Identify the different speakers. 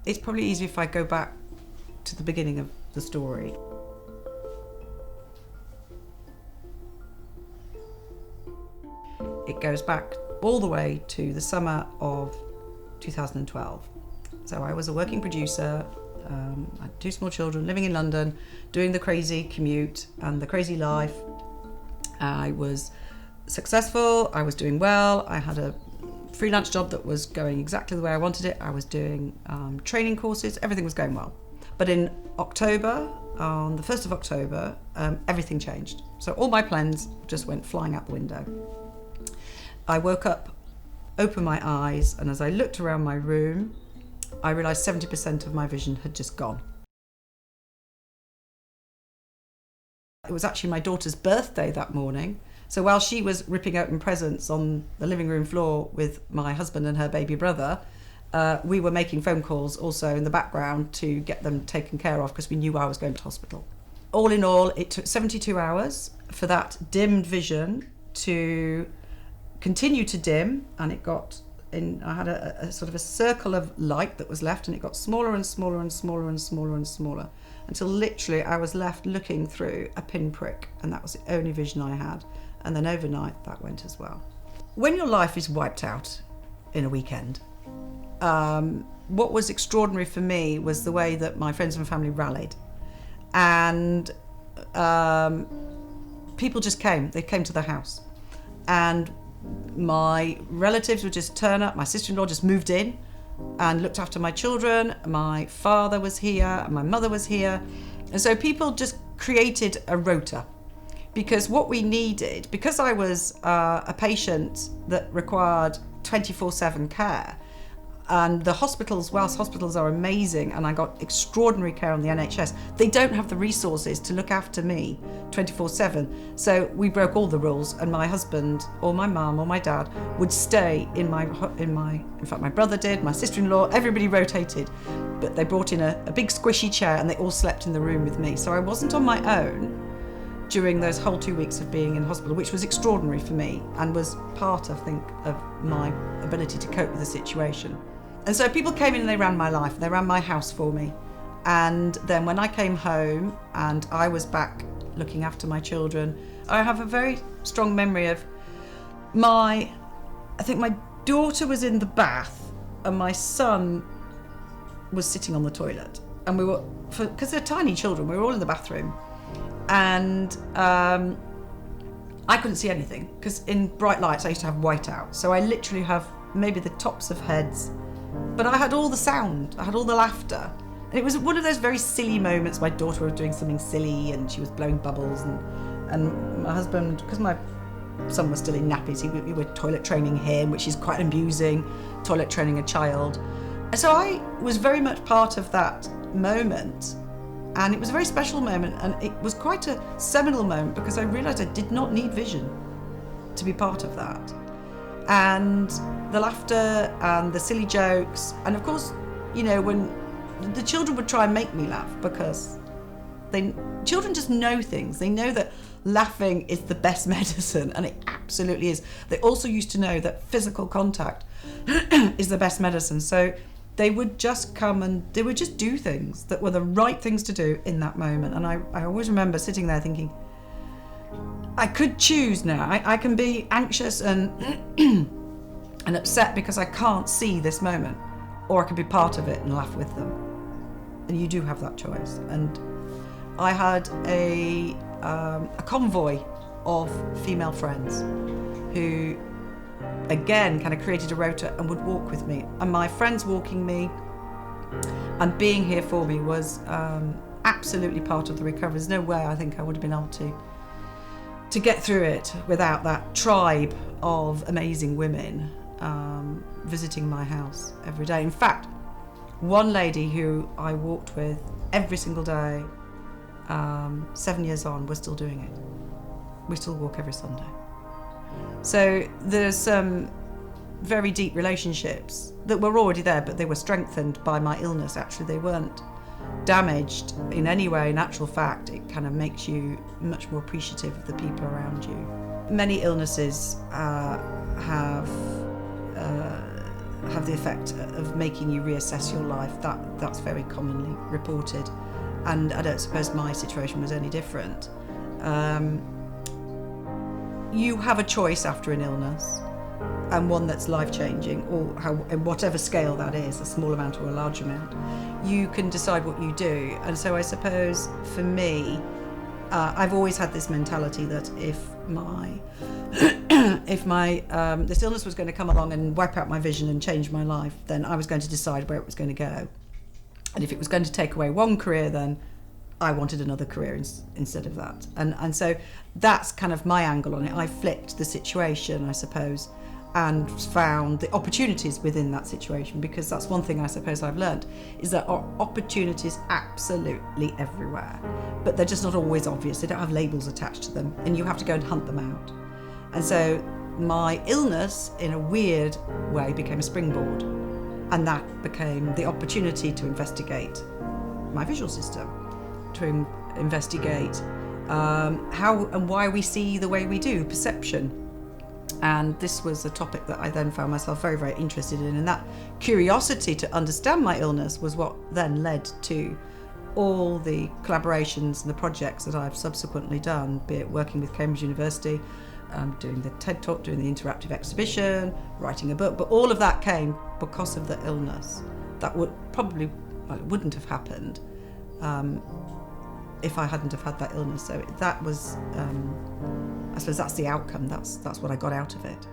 Speaker 1: It's probably easier if I go back to the beginning of the story. It goes back all the way to the summer of 2012. So I was a working producer, I had 2 small children, living in London, doing the crazy commute and the crazy life. I was successful, I was doing well, I had a freelance job that was going exactly the way I wanted it. I was doing training courses, everything was going well. But in October, on the 1st of October, everything changed. So all my plans just went flying out the window. I woke up, opened my eyes, and as I looked around my room, I realised 70% of my vision had just gone. It was actually my daughter's birthday that morning. So while she was ripping open presents on the living room floor with my husband and her baby brother, we were making phone calls also in the background to get them taken care of because we knew I was going to hospital. All in all, it took 72 hours for that dimmed vision to continue to dim, and it got in. I had a sort of a circle of light that was left, and it got smaller and smaller and smaller and smaller and smaller until literally I was left looking through a pinprick, and that was the only vision I had. And then overnight that went as well. When your life is wiped out in a weekend, what was extraordinary for me was the way that my friends and family rallied, and people just came. They came to the house, and my relatives would just turn up. My sister-in-law just moved in and looked after my children. My father was here, and my mother was here. And so people just created a rota, because what we needed, because I was a patient that required 24/7 care, and the hospitals, whilst hospitals are amazing and I got extraordinary care on the NHS, they don't have the resources to look after me 24/7. So we broke all the rules, and my husband or my mum or my dad would stay in fact my brother did, my sister-in-law, everybody rotated, but they brought in a big squishy chair and they all slept in the room with me. So I wasn't on my own during those whole 2 weeks of being in hospital, which was extraordinary for me and was part, I think, of my ability to cope with the situation. And so people came in and they ran my life, they ran my house for me. And then when I came home and I was back looking after my children, I have a very strong memory of I think my daughter was in the bath and my son was sitting on the toilet. And we were, because they're tiny children, we were all in the bathroom. And I couldn't see anything, because in bright lights I used to have whiteout. So I literally have maybe the tops of heads, but I had all the sound, I had all the laughter. And it was one of those very silly moments. My daughter was doing something silly and she was blowing bubbles, and my husband, because my son was still in nappies, we were toilet training him, which is quite amusing, toilet training a child. And so I was very much part of that moment. And it was a very special moment, and it was quite a seminal moment because I realised I did not need vision to be part of that. And the laughter and the silly jokes, and of course, you know, when the children would try and make me laugh, because children just know things. They know that laughing is the best medicine, and it absolutely is. They also used to know that physical contact is the best medicine. So they would just come and they would just do things that were the right things to do in that moment. And I always remember sitting there thinking, I could choose now. I can be anxious and and upset because I can't see this moment, or I can be part of it and laugh with them. And you do have that choice. And I had a convoy of female friends who again kind of created a rota and would walk with me, and my friends walking me and being here for me was absolutely part of the recovery. There's no way I think I would have been able to get through it without that tribe of amazing women visiting my house every day. In fact, one lady who I walked with every single day, 7 years on, we're still doing it. We still walk every Sunday. So there's some very deep relationships that were already there, but they were strengthened by my illness. Actually, they weren't damaged in any way. In actual fact, it kind of makes you much more appreciative of the people around you. Many illnesses have have the effect of making you reassess your life. That's very commonly reported, and I don't suppose my situation was any different. You have a choice after an illness, and one that's life-changing, or in whatever scale that is, a small amount or a large amount. You can decide what you do. And so I suppose for me, I've always had this mentality that if this illness was going to come along and wipe out my vision and change my life, then I was going to decide where it was going to go. And if it was going to take away one career, then I wanted another career instead of that. And so that's kind of my angle on it. I flipped the situation, I suppose, and found the opportunities within that situation, because that's one thing I suppose I've learned, is that our opportunities absolutely everywhere, but they're just not always obvious. They don't have labels attached to them, and you have to go and hunt them out. And so my illness, in a weird way, became a springboard, and that became the opportunity to investigate my visual system, to investigate how and why we see the way we do, perception. And this was a topic that I then found myself very, very interested in. And that curiosity to understand my illness was what then led to all the collaborations and the projects that I've subsequently done, be it working with Cambridge University, doing the TED Talk, doing the interactive exhibition, writing a book. But all of that came because of the illness. That wouldn't have happened if I hadn't have had that illness. So that was, I suppose that's the outcome. That's what I got out of it.